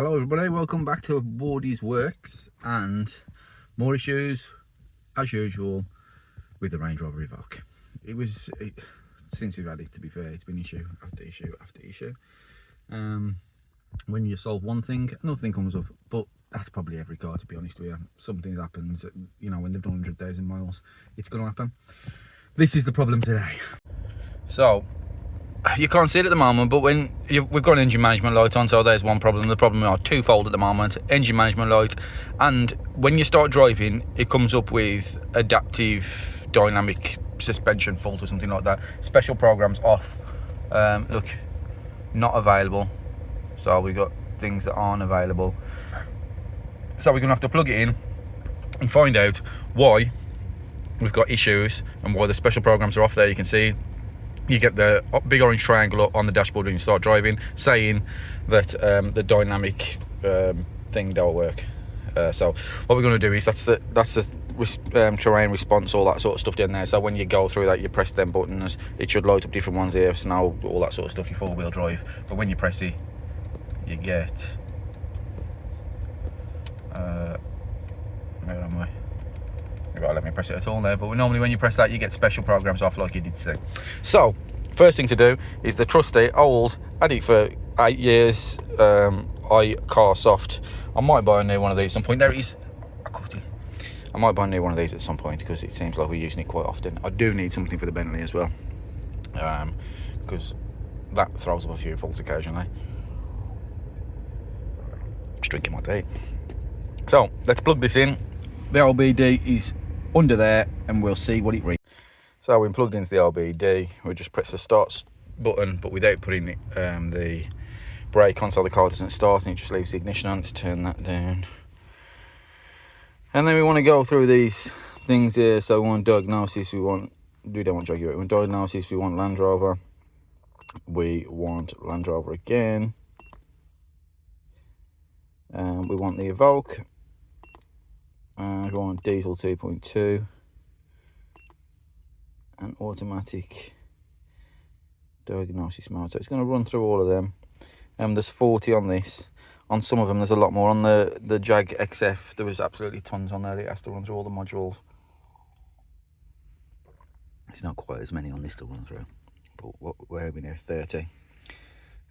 Hello everybody, welcome back to Wardy's Works, and more issues as usual with the Range Rover Evoque. Since we've had it, to be fair, it's been issue after issue after issue. When you solve one thing, another thing comes up, but that's probably every car, to be honest with you. Something happens, you know, when they've done 100,000 miles, it's going to happen. This is the problem today. So you can't see it at the moment, but we've got an engine management light on, so there's one problem. The problem are twofold at the moment: engine management light, and when you start driving, it comes up with adaptive dynamic suspension fault or something like that. Special programs off. Look, not available. So we've got things that aren't available. So we're gonna have to plug it in and find out why we've got issues and why the special programs are off. There you can see. You get the big orange triangle on the dashboard when you start driving, saying that the dynamic thing don't work. So what we're going to do is that's the terrain response, all that sort of stuff down there. So when you go through that, you press them buttons, it should light up different ones here, snow, all that sort of stuff, your four-wheel drive. But when you press it, you get where am I? You won't let me press it at all now, but normally when you press that, you get special programs off, like you did say. So first thing to do is the trusty old, had it for 8 years, iCar Soft. I might buy a new one of these at some point. There it is. I might buy a new one of these at some point, because it seems like we're using it quite often. I do need something for the Bentley as well, because that throws up a few faults occasionally. Just drinking my tea. So let's plug this in. The LBD is under there, and we'll see what it reads. So we're plugged into the LBD. We just press the start button, but without putting it, the brake on, so the car doesn't start, and it just leaves the ignition on. To turn that down, and then we want to go through these things here. So we want diagnosis. We don't want Jaguar. We want diagnosis. We want Land Rover. We want Land Rover again. We want the Evoque. We want diesel 2.2 and automatic diagnosis mode. So it's going to run through all of them. There's 40 on this. On some of them there's a lot more. On the Jag XF there was absolutely tons on there that it has to run through all the modules. It's not quite as many on this to run through, but where are we now? 30.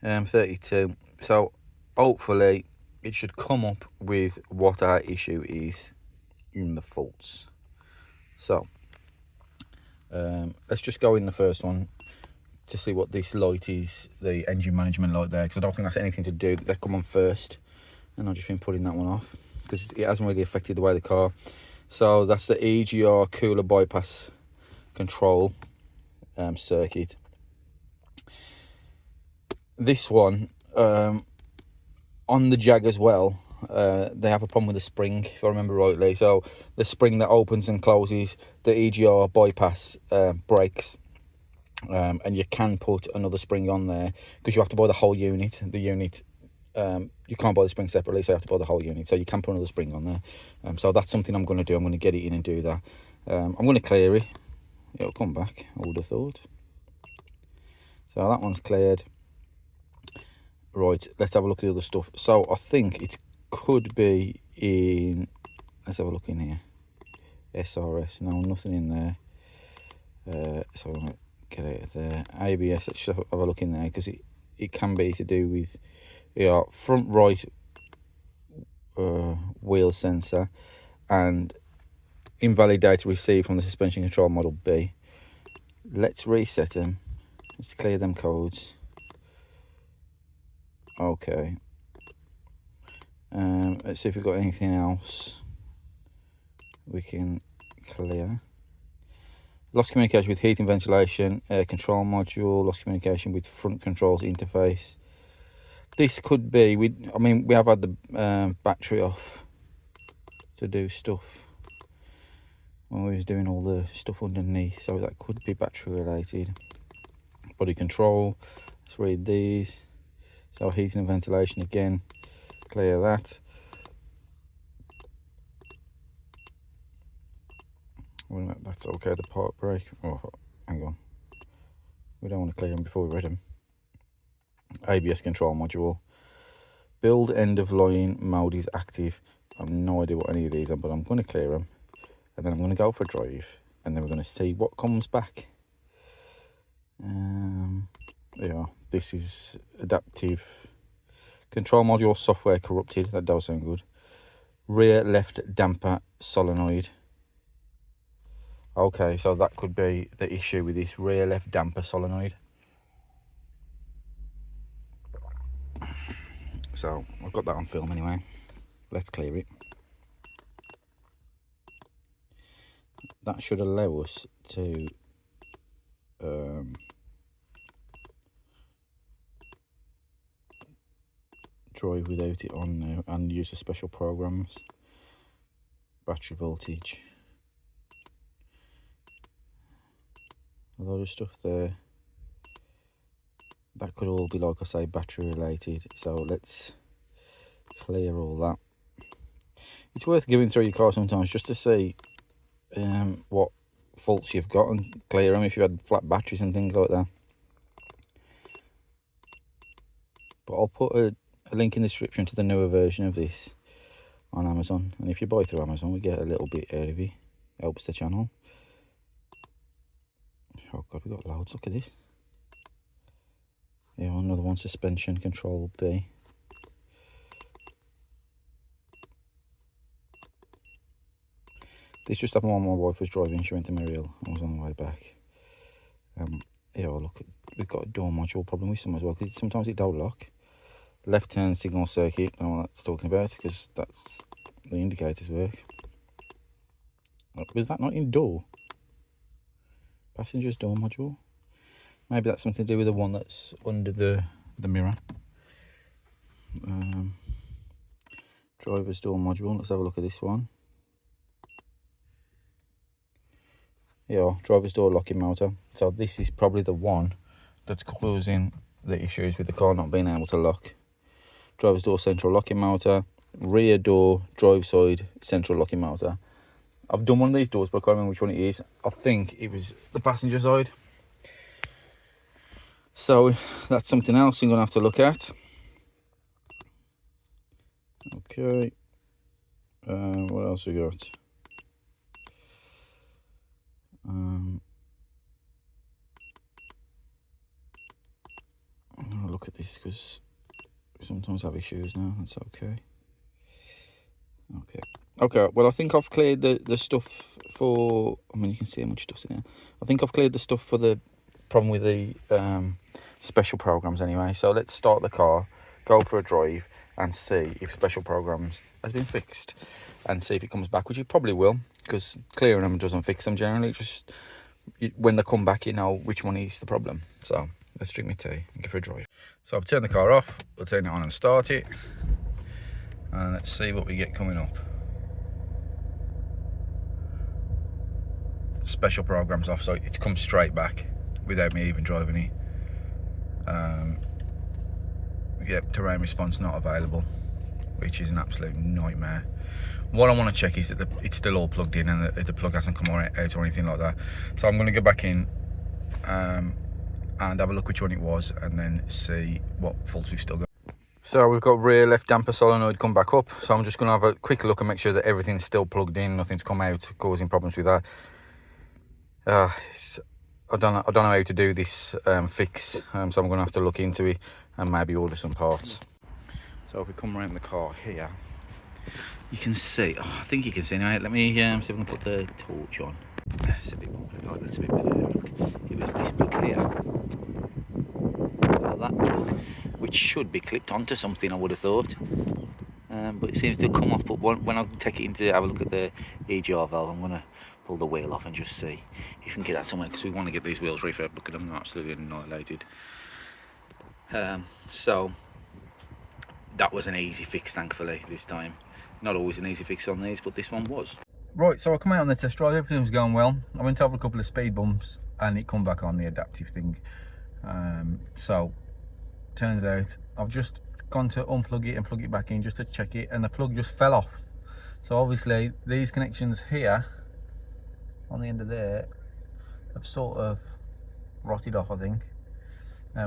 32. So hopefully it should come up with what our issue is in the faults. So let's just go in the first one to see what this light is, the engine management light there, because I don't think that's anything to do. They come on first, and I've just been putting that one off because it hasn't really affected the way the car. So that's the EGR cooler bypass control circuit. This one on the Jag as well, they have a problem with the spring, if I remember rightly. So the spring that opens and closes the EGR bypass brakes, and you can put another spring on there, because you have to buy the whole unit. The unit, you can't buy the spring separately, so you have to buy the whole unit. So you can put another spring on there. So that's something I'm going to do. I'm going to get it in and do that. I'm going to clear it. It'll come back, I would have thought. So that one's cleared. Right, let's have a look at the other stuff. So I think it could be in, let's have a look in here. SRS, no, nothing in there. So I'm going to get out of there. ABS, let's just have a look in there, because it can be to do with front right wheel sensor and invalid data received from the suspension control model B. Let's reset them. Let's clear them codes. Okay. Let's see if we've got anything else we can clear. Lost communication with heating, ventilation, air control module. Lost communication with front controls interface. This could be, we have had the battery off to do stuff when we was doing all the stuff underneath, so that could be battery related. Body control, let's read these. So heating and ventilation again, clear that. Well, that's okay. The park brake, oh hang on, we don't want to clear them before we read them. ABS control module, Build end of line mode is active. I have no idea what any of these are, but I'm going to clear them. And then I'm going to go for a drive. And then we're going to see what comes back. Yeah, this is adaptive. Control module software corrupted. That does sound good. Rear left damper solenoid. Okay, so that could be the issue with this rear left damper solenoid. So I've got that on film anyway. Let's clear it. That should allow us to drive without it on now and use the special programs. Battery voltage. A lot of stuff there. That could all be, like I say, battery related. So let's clear all that. It's worth going through your car sometimes just to see what faults you've got and clear them if you had flat batteries and things like that. But I'll put a link in the description to the newer version of this on Amazon. And if you buy through Amazon, we get a little bit out of it. Helps the channel. Oh god, we got loads. Look at this. Yeah, another one, suspension control B. This just happened while my wife was driving. She went to Muriel and was on the way back. Yeah, look, we've got a door module problem with some as well, because sometimes it don't lock. Left turn signal circuit, I don't know what that's talking about, because that's the indicators work. Was that not in door? Passenger's door module? Maybe that's something to do with the one that's under the mirror. Driver's door module, let's have a look at this one. Yeah, driver's door locking motor. So this is probably the one that's causing the issues with the car not being able to lock. Driver's door central locking motor, rear door drive side central locking motor. I've done one of these doors, but I can't remember which one it is. I think it was the passenger side. So that's something else I'm going to have to look at. Okay. What else we got? I'll look at this because we sometimes have issues now. That's okay. Okay, well, I think I've cleared the stuff for, I mean, you can see how much stuff's in here. I think I've cleared the stuff for the problem with the special programs anyway. So let's start the car, go for a drive and see if special programs has been fixed and see if it comes back, which it probably will, because clearing them doesn't fix them generally. Just when they come back, you know which one is the problem. So let's drink my tea and give it a drive. So I've turned the car off, we'll turn it on and start it. And let's see what we get coming up. Special programs off, so it's come straight back without me even driving it. Yeah, terrain response not available, which is an absolute nightmare. What I want to check is that it's still all plugged in and the plug hasn't come out or anything like that. So I'm going to go back in and have a look which one it was and then see what faults we've still got. So we've got rear left damper solenoid come back up. So I'm just going to have a quick look and make sure that everything's still plugged in, nothing's come out causing problems with that. I don't know how to do this fix, so I'm going to have to look into it and maybe order some parts. So if we come around the car here, you can see, I think you can see now. Let me see if I can put the torch on. That's a bit more, oh, that's a bit better. Look, it was this plug here. So that plug, which should be clipped onto something, I would have thought. But it seems to come off. But when I take it in to have a look at the EGR valve, I'm going to pull the wheel off and just see if we can get that somewhere, because we want to get these wheels refurbed. Look at them, they're absolutely annihilated. So that was an easy fix, thankfully, this time. Not always an easy fix on these, but this one was. Right, so I come out on the test drive, everything was going well. I went over a couple of speed bumps and it come back on the adaptive thing. So turns out I've just gone to unplug it and plug it back in just to check it, and the plug just fell off. So obviously these connections here on the end of there have sort of rotted off, I think.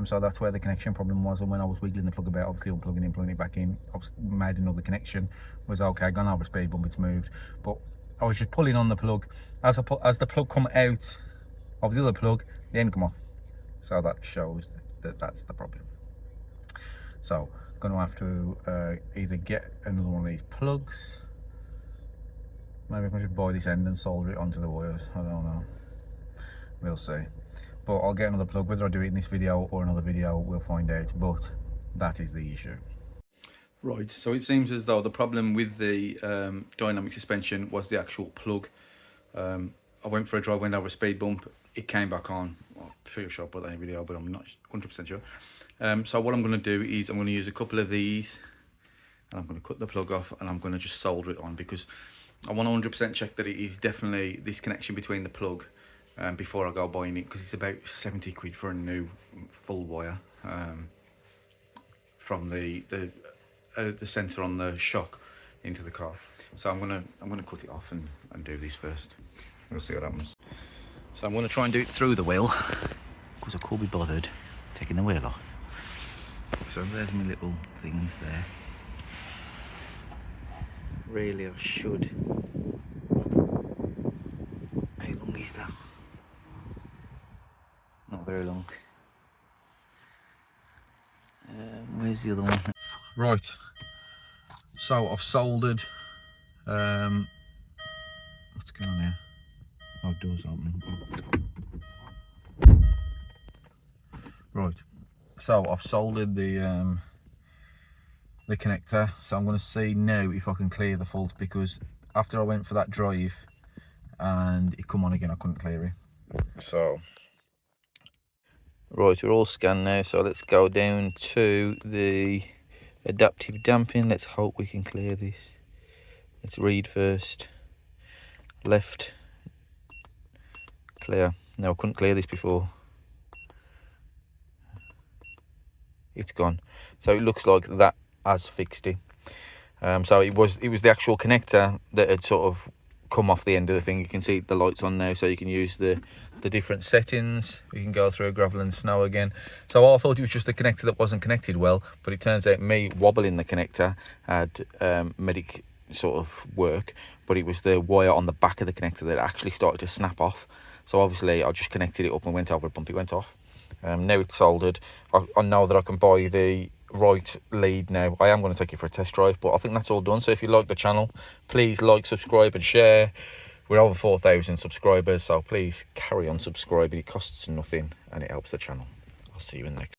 So that's where the connection problem was. And when I was wiggling the plug about, obviously unplugging it, plugging it back in, I made another connection. Was okay, gone over a speed bump, it's moved. But I was just pulling on the plug. As the plug come out of the other plug, the end come off. So that shows that that's the problem. So going to have to either get another one of these plugs. Maybe I can just buy this end and solder it onto the wires. I don't know. We'll see. But I'll get another plug. Whether I do it in this video or another video, we'll find out. But that is the issue. Right, so it seems as though the problem with the dynamic suspension was the actual plug. I went for a drive, went over a speed bump, it came back on. Well, I'm pretty sure I put that in a video, but I'm not 100% sure. So what I'm going to do is I'm going to use a couple of these, and I'm going to cut the plug off, and I'm going to just solder it on, because I want to 100% check that it is definitely this connection between the plug before I go buying it, because it's about 70 quid for a new full wire from the sensor on the shock into the car. So I'm gonna cut it off and do this first. We'll see what happens. So I'm gonna try and do it through the wheel, because I could be bothered taking the wheel off. So there's my little things there. Really, I should. How long is that? Not very long. Where's the other one? Right. So I've soldered. What's going on here? Oh, door's opening. Right. So I've soldered the connector. So I'm going to see now if I can clear the fault, because after I went for that drive and it come on again, I couldn't clear it. So right, we're all scanned now. So let's go down to the adaptive damping. Let's hope we can clear this. Let's read first. Left, clear. No, I couldn't clear this before. It's gone. So it looks like that has fixed it. So it was the actual connector that had sort of come off the end of the thing. You can see the lights on now, so you can use the different settings. You can go through gravel and snow again. So I thought it was just the connector that wasn't connected well, but it turns out me wobbling the connector had medic sort of work, but it was the wire on the back of the connector that actually started to snap off. So obviously I just connected it up and went over a bump, it went off. Now it's soldered. I know that I can buy the right lead now. I am going to take it for a test drive, but I think that's all done. So if you like the channel, please like, subscribe and share. We're over 4,000 subscribers, so please carry on subscribing. It costs nothing and it helps the channel. I'll see you in the next